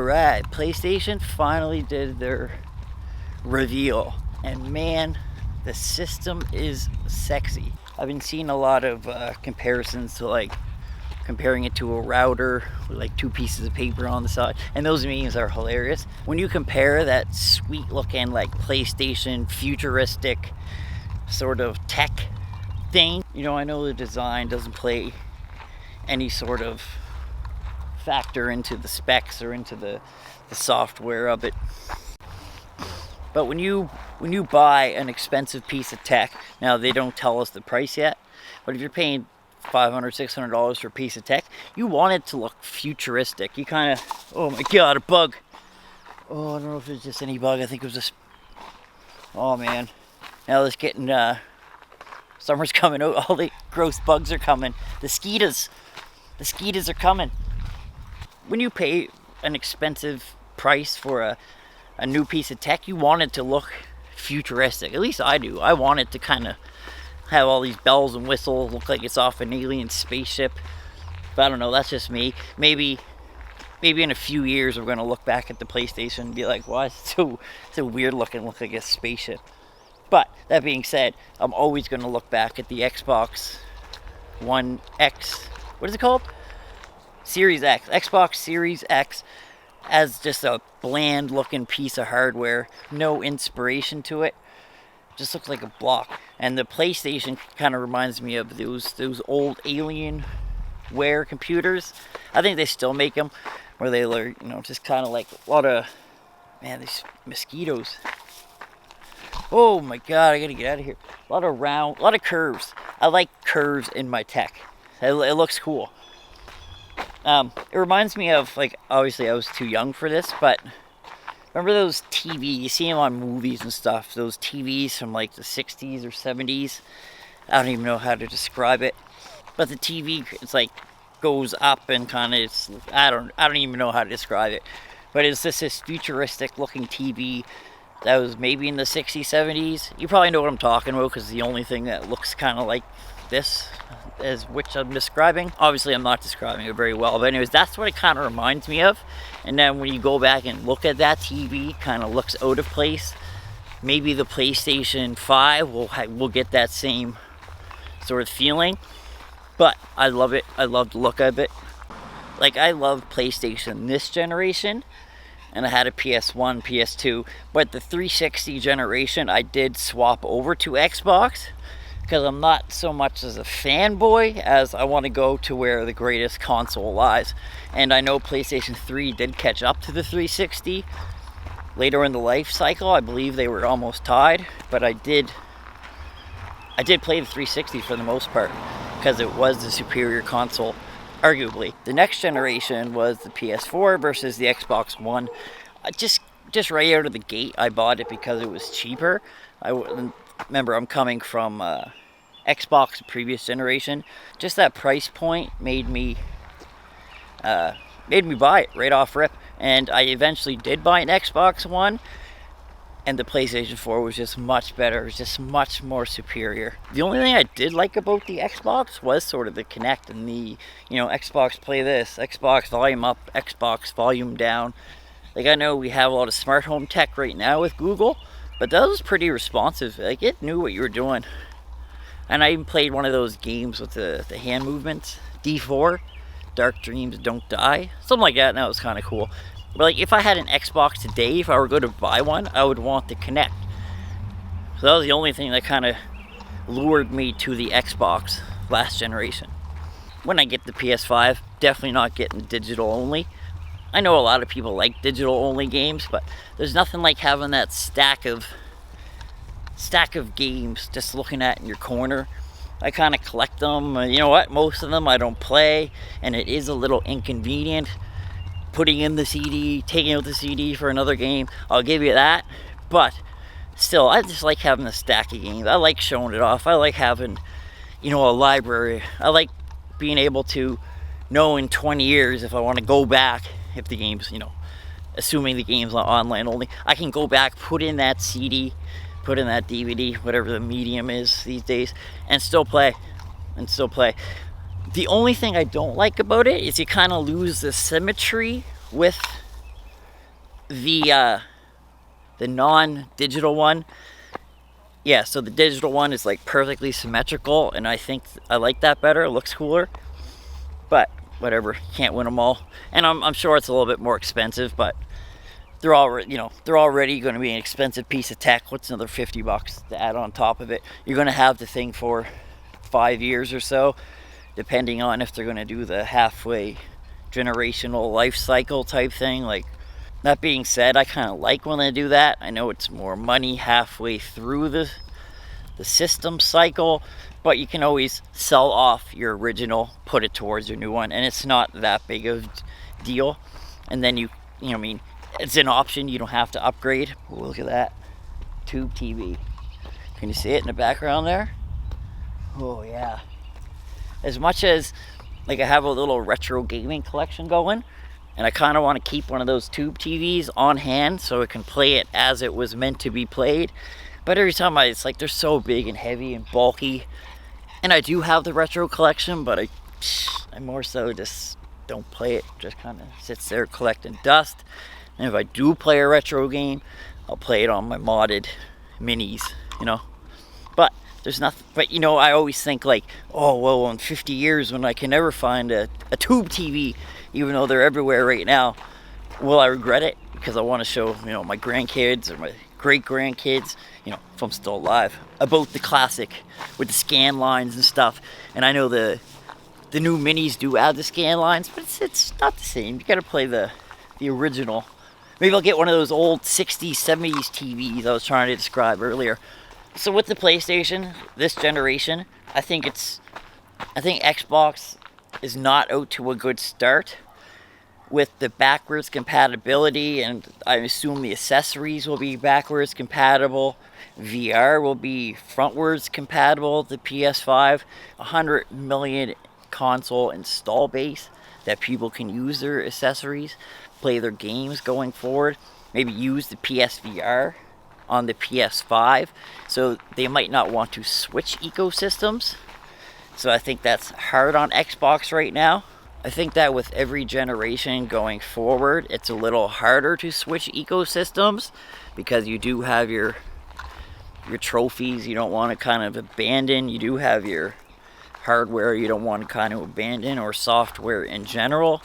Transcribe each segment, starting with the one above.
Alright, PlayStation finally did their reveal, and man, the system is sexy. I've been seeing a lot of comparisons to like comparing it to a router with like two pieces of paper on the side, and those memes are hilarious. When you compare that sweet looking like PlayStation futuristic sort of tech thing, you know, I know the design doesn't play any sort of factor into the specs or into the software of it, but when you buy an expensive piece of tech, now they don't tell us the price yet, but if you're paying $500, $600 for a piece of tech, you want it to look futuristic. You kind of, oh my god, a bug. Oh, I don't know if it's just any bug. I think it was just, oh man. Now it's getting, summer's coming out. All the gross bugs are coming. The skeeters are coming. When you pay an expensive price for a new piece of tech, you want it to look futuristic. At least I do. I want it to kind of have all these bells and whistles, look like it's off an alien spaceship. But I don't know, that's just me. Maybe in a few years we're going to look back at the PlayStation and be like, why is it so weird looking, look like a spaceship. But that being said, I'm always going to look back at the Xbox One X, what is it called? Series X, Xbox Series X, as just a bland looking piece of hardware, no inspiration to it. Just looks like a block. And the PlayStation kind of reminds me of those old Alienware computers. I think they still make them, where they are, you know, just kind of like a lot of, man, these mosquitoes. Oh my god, I gotta get out of here. A lot of curves. I like curves in my tech. It looks cool. It reminds me of, like, obviously I was too young for this, but remember those TVs, you see them on movies and stuff, those TVs from like the 60s or 70s? I don't even know how to describe it. But the TV, it's like, goes up and kind of, I don't even know how to describe it. But it's just this futuristic looking TV that was maybe in the 60s, 70s. You probably know what I'm talking about, because the only thing that looks kind of like this, as which I'm describing. Obviously I'm not describing it very well, but anyways, that's what it kind of reminds me of. And then when you go back and look at that TV, kind of looks out of place. Maybe the PlayStation 5 will get that same sort of feeling. But I love it. I love the look of it. Like, I love PlayStation this generation, and I had a PS1, PS2, but the 360 generation I did swap over to Xbox, because I'm not so much as a fanboy as I want to go to where the greatest console lies. And I know PlayStation 3 did catch up to the 360 later in the life cycle. I believe they were almost tied, but I did play the 360 for the most part, because it was the superior console, arguably. The next generation was the PS4 versus the Xbox One. Just right out of the gate, I bought it because it was cheaper. Remember, I'm coming from Xbox previous generation. Just that price point made me buy it right off rip. And I eventually did buy an Xbox One, and the PlayStation 4 was just much better. It was just much more superior. The only thing I did like about the Xbox was sort of the Kinect and the, you know, Xbox play this, Xbox volume up, Xbox volume down. Like, I know we have a lot of smart home tech right now with Google, but that was pretty responsive. Like, it knew what you were doing. And I even played one of those games with the hand movements, D4, Dark Dreams Don't Die, something like that, and that was kind of cool. But like, if I had an Xbox today, if I were going to buy one, I would want the Kinect. So that was the only thing that kind of lured me to the Xbox last generation. When I get the PS5, definitely not getting digital only. I know a lot of people like digital only games, but there's nothing like having that stack of games just looking at in your corner. I kind of collect them. You know what? Most of them I don't play, and it is a little inconvenient putting in the CD, taking out the CD for another game. I'll give you that. But still, I just like having a stack of games. I like showing it off. I like having, you know, a library. I like being able to know in 20 years if I want to go back, if the game's, you know, assuming the game's online only, I can go back, put in that CD, put in that DVD, whatever the medium is these days, and still play. The only thing I don't like about it is you kind of lose the symmetry with The non-digital one, yeah, so the digital one is like perfectly symmetrical, and I think I like that better. It looks cooler, but whatever, can't win them all. And I'm sure it's a little bit more expensive, but they're already going to be an expensive piece of tech. What's another $50 to add on top of it? You're going to have the thing for 5 years or so, depending on if they're going to do the halfway generational life cycle type thing. Like, that being said, I kind of like when they do that. I know it's more money halfway through the system cycle, but you can always sell off your original, put it towards your new one, and it's not that big of a deal. And then I mean, it's an option. You don't have to upgrade. Ooh, look at that tube TV. Can you see it in the background there? Oh yeah. As much as like I have a little retro gaming collection going, and I kind of want to keep one of those tube TVs on hand so it can play it as it was meant to be played. But every time it's like they're so big and heavy and bulky. And I do have the retro collection, but I more so just don't play it. Just kind of sits there collecting dust. And if I do play a retro game, I'll play it on my modded minis, But there's nothing, but I always think like, oh, well, in 50 years when I can never find a tube TV, even though they're everywhere right now, will I regret it? Because I want to show, my grandkids or my great grandkids, if I'm still alive, about the classic with the scan lines and stuff. And I know the new minis do add the scan lines, but it's not the same. You got to play the original. Maybe I'll get one of those old 60s, 70s TVs I was trying to describe earlier. So with the PlayStation, this generation, I think Xbox is not out to a good start with the backwards compatibility, and I assume the accessories will be backwards compatible. VR will be frontwards compatible. The PS5, 100 million console install base that people can use their accessories, play their games going forward, maybe use the PSVR on the PS5, so they might not want to switch ecosystems. So I think that's hard on Xbox right now. I think that with every generation going forward, it's a little harder to switch ecosystems because you do have your trophies you don't want to kind of abandon. You do have your hardware you don't want to kind of abandon, or software in general.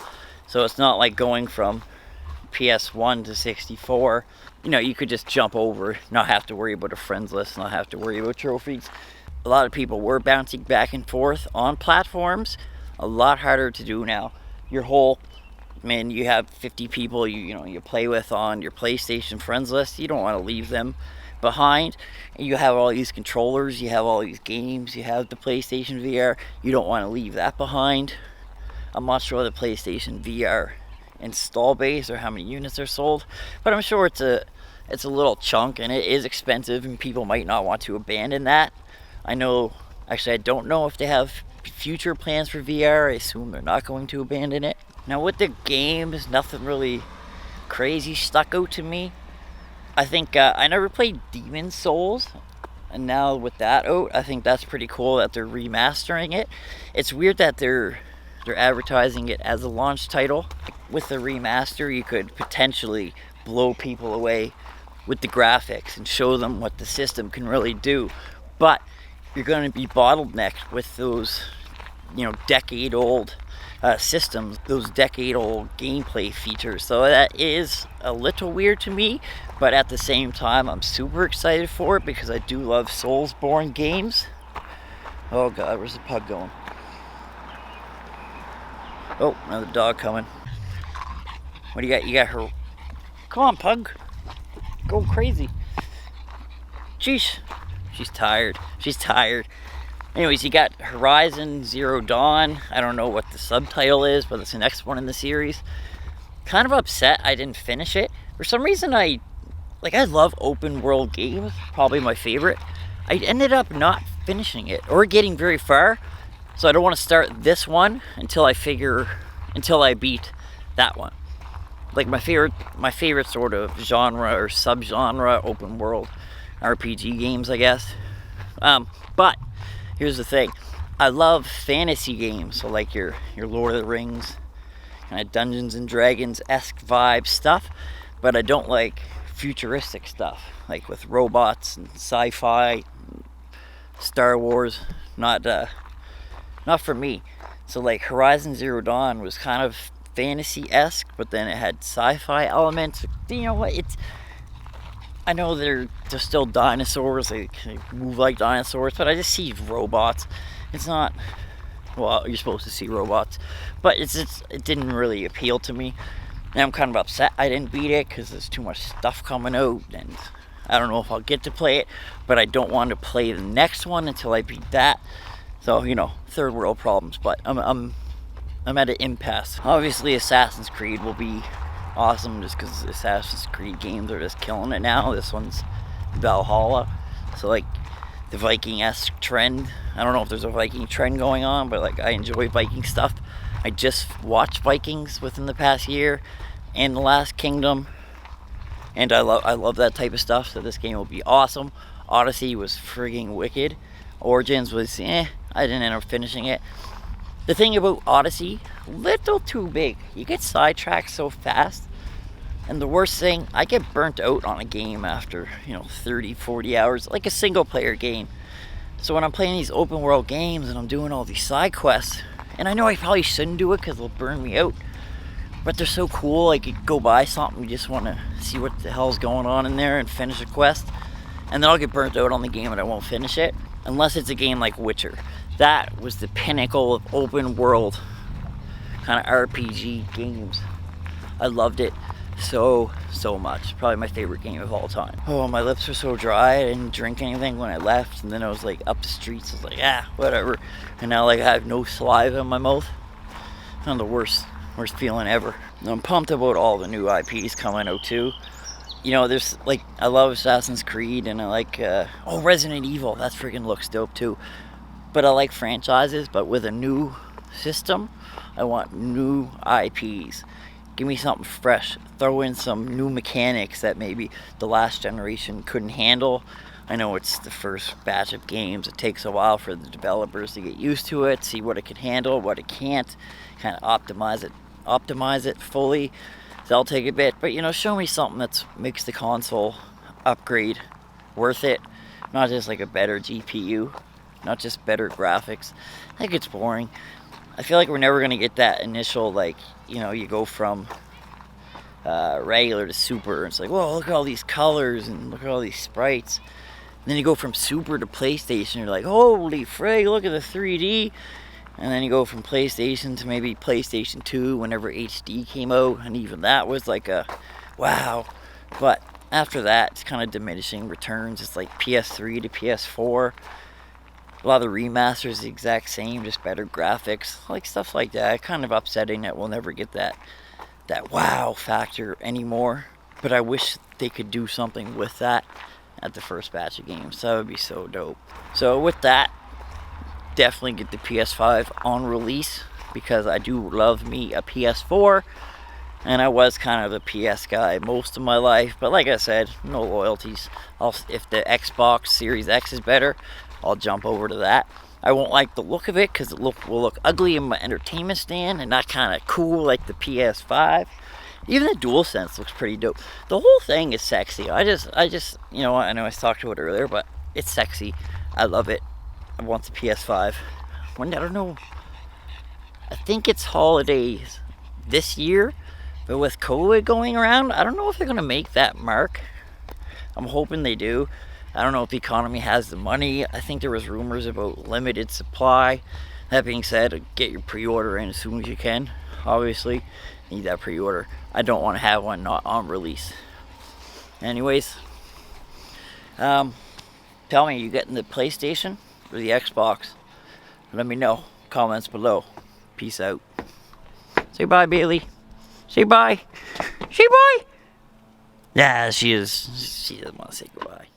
So it's not like going from PS1 to 64. You could just jump over, not have to worry about a friends list, not have to worry about trophies. A lot of people were bouncing back and forth on platforms. A lot harder to do now. You have 50 people you play with on your PlayStation friends list. You don't want to leave them behind. And you have all these controllers, you have all these games, you have the PlayStation VR. You don't want to leave that behind. I'm not sure the PlayStation VR install base or how many units are sold, but I'm sure it's a little chunk, and it is expensive, and people might not want to abandon that. I don't know if they have future plans for VR. I assume they're not going to abandon it. Now with the games, nothing really crazy stuck out to me. I think I never played Demon's Souls, and now with that out, I think that's pretty cool that they're remastering it. It's weird that they're advertising it as a launch title. With the remaster, you could potentially blow people away with the graphics and show them what the system can really do, but you're going to be bottlenecked with those decade-old systems, those decade-old gameplay features. So that is a little weird to me, but at the same time, I'm super excited for it because I do love Soulsborne games. Oh god, where's the pug going? Oh, another dog coming. What do you got? You got her. Come on, pug. Go crazy. Sheesh. She's tired. Anyways, you got Horizon Zero Dawn. I don't know what the subtitle is, but it's the next one in the series. Kind of upset I didn't finish it. For some reason, I love open world games. Probably my favorite. I ended up not finishing it or getting very far. So I don't want to start this one until I beat that one. Like my favorite sort of genre or subgenre, open world RPG games, I guess. But here's the thing, I love fantasy games, so like your Lord of the Rings, kind of Dungeons and Dragons-esque vibe stuff. but I don't like futuristic stuff, like with robots and sci-fi, Star Wars. Not for me. So like Horizon Zero Dawn was kind of fantasy-esque, but then it had sci-fi elements. You know what? I know they're still dinosaurs. They move like dinosaurs, but I just see robots. It's not. Well, you're supposed to see robots, but it didn't really appeal to me. And I'm kind of upset I didn't beat it because there's too much stuff coming out, and I don't know if I'll get to play it. But I don't want to play the next one until I beat that. So third world problems. But I'm at an impasse. Obviously, Assassin's Creed will be awesome just because Assassin's Creed games are just killing it now. This one's Valhalla, so like the Viking-esque trend. I don't know if there's a Viking trend going on, but like I enjoy Viking stuff. I just watched Vikings within the past year and The Last Kingdom, and I love that type of stuff. So this game will be awesome. Odyssey was frigging wicked. Origins was I didn't end up finishing it. The thing about Odyssey, little too big. You get sidetracked so fast. And the worst thing, I get burnt out on a game after, 30, 40 hours, like a single player game. So when I'm playing these open world games and I'm doing all these side quests, and I know I probably shouldn't do it because they'll burn me out, but they're so cool. Like you go buy something, you just want to see what the hell's going on in there and finish a quest. And then I'll get burnt out on the game and I won't finish it. Unless it's a game like Witcher. That was the pinnacle of open world kind of RPG games. I loved it so much. Probably my favorite game of all time. Oh, my lips were so dry. I didn't drink anything when I left, and then I was like up the streets. I was like, whatever. And now like I have no saliva in my mouth. Kind of the worst feeling ever. And I'm pumped about all the new IPs coming out too. There's like, I love Assassin's Creed, and I like Resident Evil. That freaking looks dope too. But I like franchises, but with a new system, I want new IPs. Give me something fresh. Throw in some new mechanics that maybe the last generation couldn't handle. I know it's the first batch of games. It takes a while for the developers to get used to it, see what it can handle, what it can't, kind of optimize it fully. That'll take a bit, but show me something that makes the console upgrade worth it. Not just like a better GPU, not just better graphics. I think it's boring. I feel like we're never gonna get that initial, like, you go from regular to super, and it's like, whoa, look at all these colors and look at all these sprites. And then you go from super to PlayStation, you're like, holy frig, look at the 3D. And then you go from PlayStation to maybe PlayStation 2 whenever HD came out, and even that was like a wow. But after that, it's kind of diminishing returns. It's like PS3 to PS4. A lot of the remasters the exact same, just better graphics, like stuff like that. Kind of upsetting that we'll never get that wow factor anymore. But I wish they could do something with that at the first batch of games. That would be so dope. So with that, definitely get the PS5 on release, because I do love me a PS4, and I was kind of a PS guy most of my life, but like I said, no loyalties. If the Xbox Series X is better, I'll jump over to that. I won't like the look of it because it will look ugly in my entertainment stand and not kind of cool like the PS5. Even the DualSense looks pretty dope. The whole thing is sexy. I just I know I talked to it earlier, but it's sexy. I love it. I want the PS5. I don't know. I think it's holidays this year, but with COVID going around, I don't know if they're going to make that mark. I'm hoping they do. I don't know if the economy has the money. I think there was rumors about limited supply. That being said, get your pre-order in as soon as you can. Obviously, need that pre-order. I don't want to have one not on release. Anyways, tell me, you getting the PlayStation or the Xbox? Let me know. Comments below. Peace out. Say bye, Bailey. Say bye. Say bye. Yeah, she doesn't want to say goodbye.